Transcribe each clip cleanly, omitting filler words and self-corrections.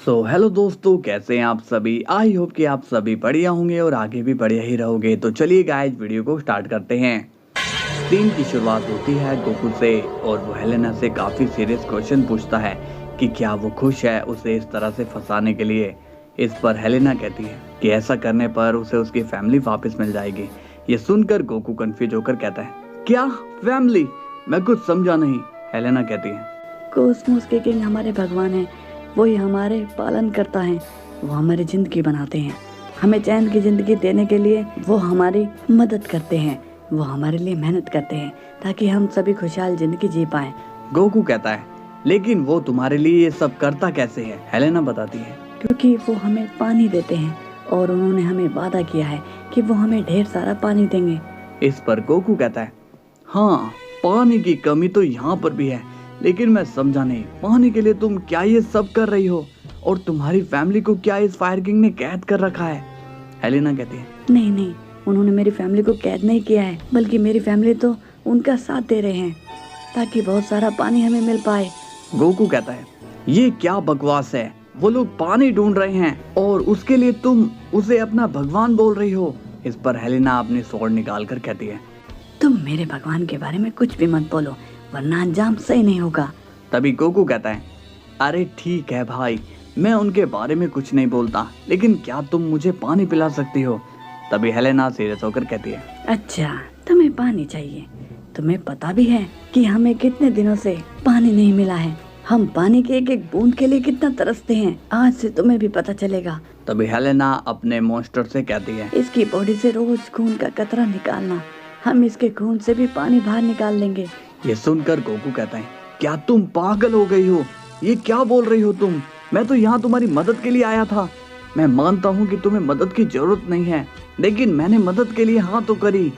Hello दोस्तों, कैसे हैं आप सभी। आई होप कि आप सभी बढ़िया होंगे और आगे भी बढ़िया ही रहोगे। तो चलिए गाइस, वीडियो को स्टार्ट करते हैं। सीन की शुरुआत होती है गोकू से और वो हेलेना से काफ़ी सीरियस क्वेश्चन पूछता है कि क्या वो खुश है उसे इस तरह से फंसाने के लिए। इस पर हेलेना कहती है कि ऐसा करने पर उसे उसकी फैमिली वापस मिल जाएगी। ये सुनकर गोकू कंफ्यूज होकर कहता है, क्या फैमिली? मैं कुछ समझा नहीं। हेलेना कहती है, कोसमोस के किंग हमारे भगवान हैं, वही हमारे पालन करता है, वो हमारी जिंदगी बनाते हैं, हमें चैन की जिंदगी देने के लिए वो हमारी मदद करते हैं, वो हमारे लिए मेहनत करते हैं ताकि हम सभी खुशहाल जिंदगी जी पाएं। गोकू कहता है, लेकिन वो तुम्हारे लिए ये सब करता कैसे है? हेलेना बताती है, क्योंकि वो हमें पानी देते हैं और उन्होंने हमें वादा किया है कि वो हमें ढेर सारा पानी देंगे। इस पर गोकू कहता है, हाँ, पानी की कमी तो यहाँ पर भी है, लेकिन मैं समझा नहीं, पानी के लिए तुम क्या ये सब कर रही हो? और तुम्हारी फैमिली को क्या इस फायर किंग ने कैद कर रखा है? हेलेना कहती है, नहीं, उन्होंने मेरी फैमिली को कैद नहीं किया है, बल्कि मेरी फैमिली तो उनका साथ दे रहे हैं ताकि बहुत सारा पानी हमें मिल पाए। गोकू कहता है, ये क्या बकवास है? वो लोग पानी ढूंढ रहे हैं और उसके लिए तुम उसे अपना भगवान बोल रही हो। इस पर हेलेना अपनी स्वॉर्ड निकाल कर कहती है, तुम मेरे भगवान के बारे में कुछ भी मत बोलो, वरना अंजाम सही नहीं होगा। तभी गोकू कहता है, अरे ठीक है भाई, मैं उनके बारे में कुछ नहीं बोलता, लेकिन क्या तुम मुझे पानी पिला सकती हो? तभी हेलेना सीरियस होकर कहती है, अच्छा, तुम्हें पानी चाहिए? तुम्हें पता भी है कि हमें कितने दिनों से पानी नहीं मिला है, हम पानी के एक एक बूंद के लिए कितना तरसते हैं, आज से तुम्हें भी पता चलेगा। तभी हेलेना अपने मॉन्स्टर से कहती है, इसकी बॉडी से रोज खून का कतरा निकालना, हम इसके खून से भी पानी बाहर निकाल लेंगे। ये सुनकर गोकू कहता है, क्या तुम पागल हो गई हो? ये क्या बोल रही हो तुम? मैं तो यहाँ तुम्हारी मदद के लिए आया था। मैं मानता हूँ कि तुम्हें मदद की जरूरत नहीं है, लेकिन मैंने मदद के लिए हाँ तो करी,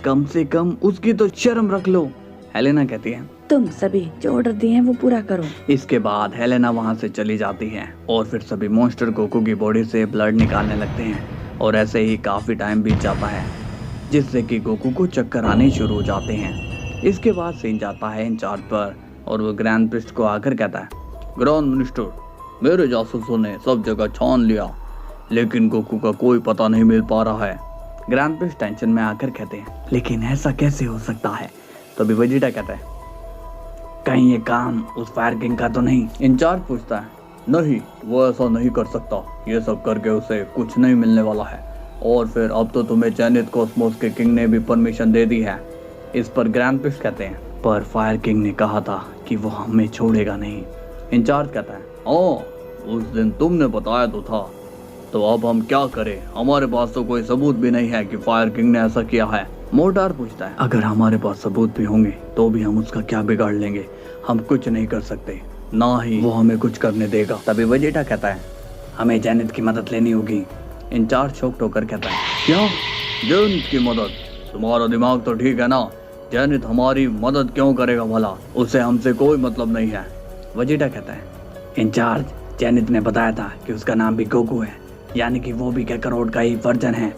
कम से कम उसकी तो शर्म रख लो। हेलेना कहती है, तुम सभी जो ऑर्डर दिए हैं वो पूरा करो। इसके बाद हेलेना वहाँ से चली जाती है और फिर सभी मॉन्स्टर गोकू की बॉडी से ब्लड निकालने लगते हैं और ऐसे ही काफी टाइम बीत जाता है, जिससे कि गोकू को चक्कर आने शुरू हो जाते हैं। इसके बाद सीन जाता है इंचार्ज पर और वो ग्रैंड प्रिस्ट को आकर कहता है, ग्रैंड मिनिस्टर, मेरे जासूसों ने सब जगह छान लिया, लेकिन गोकू का कोई पता नहीं मिल पा रहा है। ग्रैंड प्रिस्ट टेंशन में आकर कहते हैं, लेकिन ऐसा कैसे हो सकता है? तो अभी वेजिटा कहता है, कहीं ये काम उस फायर किंग का तो नहीं? इंचार्ज पूछता है, नहीं, वो ऐसा नहीं कर सकता, ये सब करके उसे कुछ नहीं मिलने वाला है, और फिर अब तो तुम्हें जेनिथ कोसमोस के किंग ने भी परमिशन दे दी है। इस पर ग्रैंड प्रिस्ट कहते हैं, पर फायर किंग ने कहा था कि वो हमें छोड़ेगा नहीं। इंचार्ज कहता है, उस दिन तुमने बताया तो था, तो अब हम क्या करें? हमारे पास तो कोई सबूत भी नहीं है कि फायर किंग ने ऐसा किया है। मोर्टार पूछता है, अगर हमारे पास सबूत भी होंगे तो भी हम उसका क्या बिगाड़ लेंगे? हम कुछ नहीं कर सकते, ना ही वो हमें कुछ करने देगा। तभी वेजिटा कहता है, हमें जेनिथ की मदद लेनी होगी। इंचार्ज शॉक्ड होकर कहता है, क्या जेनिथ की मदद? तुम्हारा दिमाग तो ठीक है ना? जेनिथ हमारी मदद क्यों करेगा भला? उसे हमसे कोई मतलब नहीं है। वेजिटा कहता है, इंचार्ज, जेनिथ ने बताया था कि उसका नाम भी गोकू है, यानी कि वो भी कैकरोड का ही वर्जन है,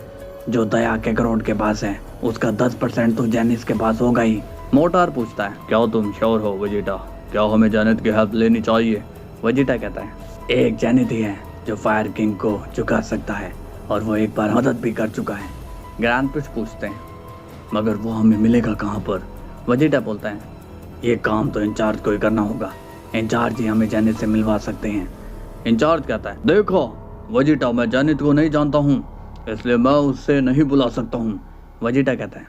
जो दया कैकरोड के पास है, उसका 10% तो जेनिथ के पास होगा ही। मोर्टार पूछता है, क्या तुम श्योर हो वेजिटा? क्या हमें जेनिथ की हेल्प लेनी चाहिए? वेजिटा कहता है, एक जेनिथ ही है जो फायर किंग को चुका सकता है, और वो एक बार मदद भी कर चुका है। ग्रैंड प्रिस्ट पूछते हैं, मगर वो हमें मिलेगा कहाँ पर? वेजिटा बोलता है, ये काम तो इंचार्ज को ही करना होगा, इंचार्ज ही हमें जेनिथ से मिलवा सकते हैं। इंचार्ज कहता है, देखो वेजिटा, मैं जेनिथ को नहीं जानता हूँ, इसलिए मैं उससे नहीं बुला सकता हूँ। वेजिटा कहता है,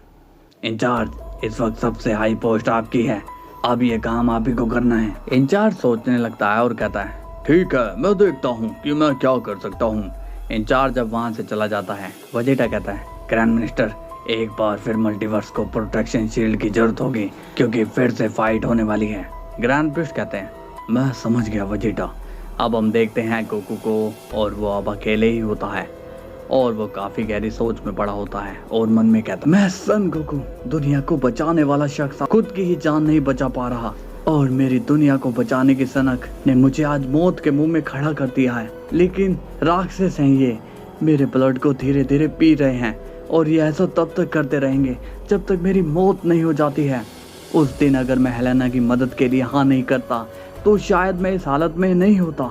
इंचार्ज, इस वक्त सबसे हाई पोस्ट आपकी है, अब ये काम आप ही को करना है। इंचार्ज सोचने लगता है और कहता है, ठीक है, मैं देखता हूँ कि मैं क्या कर सकता हूँ। इंचार्ज अब वहाँ से चला जाता है। वेजिटा कहता है, ग्रैंड मिनिस्टर, एक बार फिर मल्टीवर्स को प्रोटेक्शन शील्ड की जरूरत होगी, क्योंकि फिर से फाइट होने वाली है। ग्रैंड प्रिस्ट कहते हैं, मैं समझ गया वेजिटा। अब हम देखते हैं गोकू को, और वो अब अकेले ही होता है और वो काफी गहरी सोच में पड़ा होता है और मन में कहता, मैं सन गोकू, दुनिया को बचाने वाला शख्स, खुद की ही जान नहीं बचा पा रहा, और मेरी दुनिया को बचाने की सनक ने मुझे आज मौत के मुंह में खड़ा कर दिया है। लेकिन राक्षस हैं ये, मेरे ब्लड को धीरे धीरे पी रहे हैं, और ये ऐसा तब तक करते रहेंगे जब तक मेरी मौत नहीं हो जाती है। उस दिन अगर मैं हेलेना की मदद के लिए हाँ नहीं करता तो शायद मैं इस हालत में नहीं होता।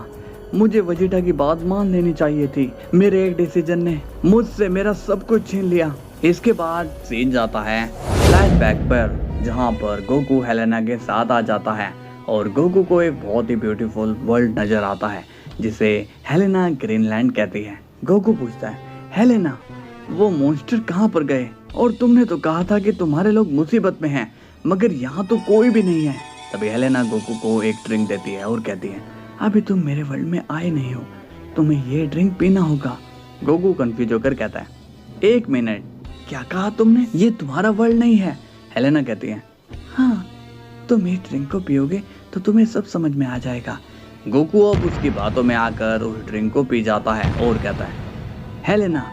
मुझे वेजिटा की बात मान लेनी चाहिए थी। मेरे एक डिसीजन ने मुझसे मेरा सब कुछ छीन लिया। इसके बाद सीन जाता है फ्लैशबैक पर, जहाँ पर गोकू हेलेना के साथ आ जाता है और गोकू को एक बहुत ही ब्यूटीफुल वर्ल्ड नजर आता है जिसे हेलेना ग्रीनलैंड कहती है। गोकू पूछता है, हेलेना वो मॉन्स्टर कहाँ पर गए? और तुमने तो कहा था कि तुम्हारे लोग मुसीबत में हैं, मगर यहाँ तो कोई भी नहीं है। तभी हेलेना गोकू को एक ड्रिंक देती है और कहती है, अभी तुम मेरे वर्ल्ड में आए नहीं हो, तुम्हें ये ड्रिंक पीना होगा। गोकू कंफ्यूज होकर कहता है, एक मिनट, क्या कहा तुमने? ये तुम्हारा वर्ल्ड नहीं है। हेलेना कहती है, हाँ, तुम इस ड्रिंक को पियोगे तो तुम्हें सब समझ में आ जाएगा। गोकू अब उसकी बातों में आकर उस ड्रिंक को पी जाता है और कहता है, हेलेना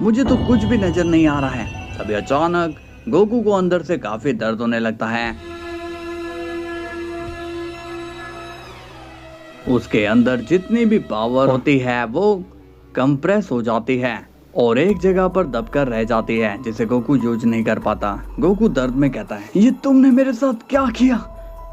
मुझे तो कुछ भी नजर नहीं आ रहा है। तभी अचानक गोकू को अंदर से काफी दर्द होने लगता है। उसके अंदर जितनी भी पावर होती है वो कंप्रेस हो जाती है और एक जगह पर दबकर रह जाती है, जिसे गोकू यूज नहीं कर पाता। गोकू दर्द में कहता है, ये तुमने मेरे साथ क्या किया?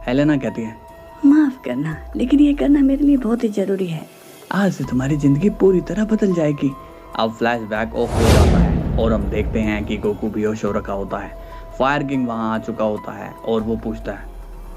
हेलेना कहती है, माफ करना, लेकिन ये करना मेरे लिए बहुत ही जरूरी है। आज से तुम्हारी जिंदगी पूरी तरह बदल जाएगी। अब फ्लैशबैक ऑफ हो जाता है और हम देखते हैं कि गोकू बेहोश हो रखा होता है। फायर किंग वहां आ चुका होता है और वो पूछता है,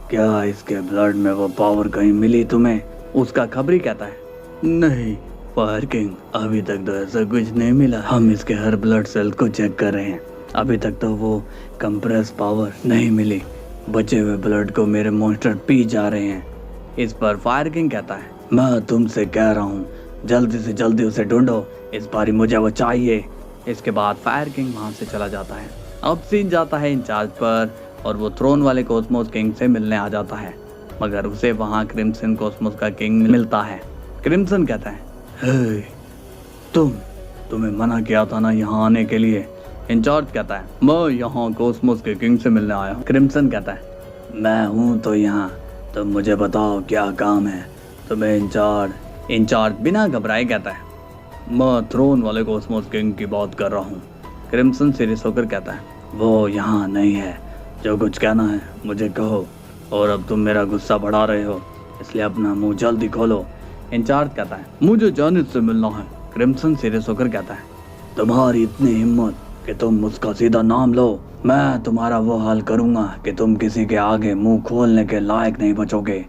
क्या इसके ब्लड में वो पावर कहीं मिली तुम्हें? उसका खबरी कहता है, नहीं फायर किंग, अभी तक तो ऐसा कुछ नहीं मिला। हम इसके हर ब्लड सेल को चेक कर रहे हैं, अभी तक तो वो कंप्रेस पावर नहीं मिली। बचे हुए ब्लड को मेरे मॉन्स्टर पी जा रहे हैं। इस पर फायर किंग कहता है, मैं तुमसे कह रहा हूँ जल्दी से जल्दी उसे ढूंढो, इस बारी मुझे वो चाहिए। इसके बाद फायर किंग वहां से चला जाता है। अब सीन जाता है इंचार्ज पर और वो थ्रोन वाले कॉस्मोस किंग से मिलने आ जाता है, मगर उसे वहां क्रिम्सन कॉस्मोस का किंग मिलता है। क्रिम्सन कहता है, हे, तुम्हें मना किया था ना यहाँ आने के लिए। इंचार्ज कहता है, मैं यहाँ कॉस्मोस के किंग से मिलने आया हूँ। क्रिम्सन कहता है, मैं हूँ तो यहाँ, तुम मुझे बताओ क्या काम है तुम्हें इंचार्ज बिना घबराए कहता है, मैं थ्रोन वाले कॉस्मोस किंग की बात कर रहा हूँ। क्रिम्सन सीरियस होकर कहता है, वो यहाँ नहीं है, जो कुछ कहना है मुझे कहो, और अब तुम मेरा गुस्सा बढ़ा रहे हो, इसलिए अपना मुंह जल्दी खोलो। इंचार्ज कहता है, मुझे जानिद से मिलना है। क्रिम्सन सीरियस होकर कहता है, तुम्हारी इतनी हिम्मत कि तुम उसका सीधा नाम लो, मैं तुम्हारा वो हाल करूंगा कि तुम किसी के आगे मुंह खोलने के लायक नहीं बचोगे।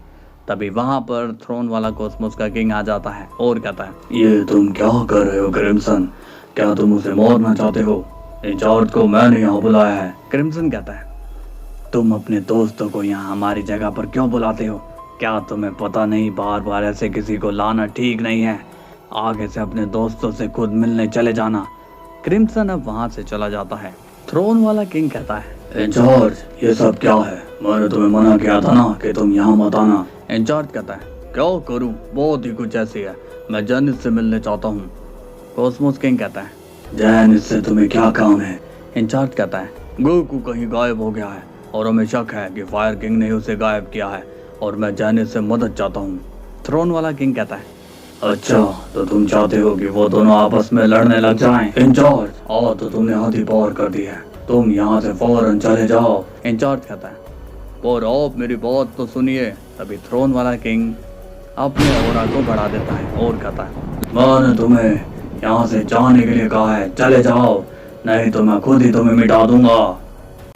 तभी वहां पर थ्रोन वाला कॉस्मोस का किंग आ जाता है और कहता है, ये तुम क्या कर रहे हो क्रिम्सन? क्या तुम उसे मारना चाहते हो? इंचार्ज को मैंने यहाँ बुलाया है। क्रिम्सन कहता है, तुम अपने दोस्तों को यहाँ हमारी जगह पर क्यों बुलाते हो? क्या तुम्हें पता नहीं बार बार ऐसे किसी को लाना ठीक नहीं है? आगे से अपने दोस्तों से खुद मिलने चले जाना। क्रिम्सन अब वहां से चला जाता है। थ्रोन वाला किंग कहता है, इंचार्ज ये सब क्या है? मैंने तुम्हें मना किया था ना कि तुम यहाँ मत आना। इंचार्ज कहता है, क्या करूं, बहुत ही कुछ ऐसी है, मैं जानिद से मिलने चाहता हूँ। कॉस्मोस किंग कहता है, जानिद से तुम्हें क्या काम है? इंचार्ज कहता है, गोकू कहीं गायब हो गया है और हमें शक है कि फायर किंग ने उसे गायब किया है और मैं जानिद से मदद चाहता हूँ। थ्रोन वाला किंग कहता है, अच्छा तो तुम चाहते हो कि वो दोनों आपस में लड़ने लग जाएं? इंचार्ज तो तुमने हाथी पावर कर दी है, तुम यहाँ से फौरन चले जाओ। इंचार्ज कहता है, और आप मेरी बात तो सुनिए। तभी थ्रोन वाला किंग अपने ऑरा को बढ़ा देता है और कहता है, मैंने तुम्हें यहाँ से जाने के लिए कहा है, चले जाओ, नहीं तो मैं खुद ही तुम्हें मिटा दूंगा।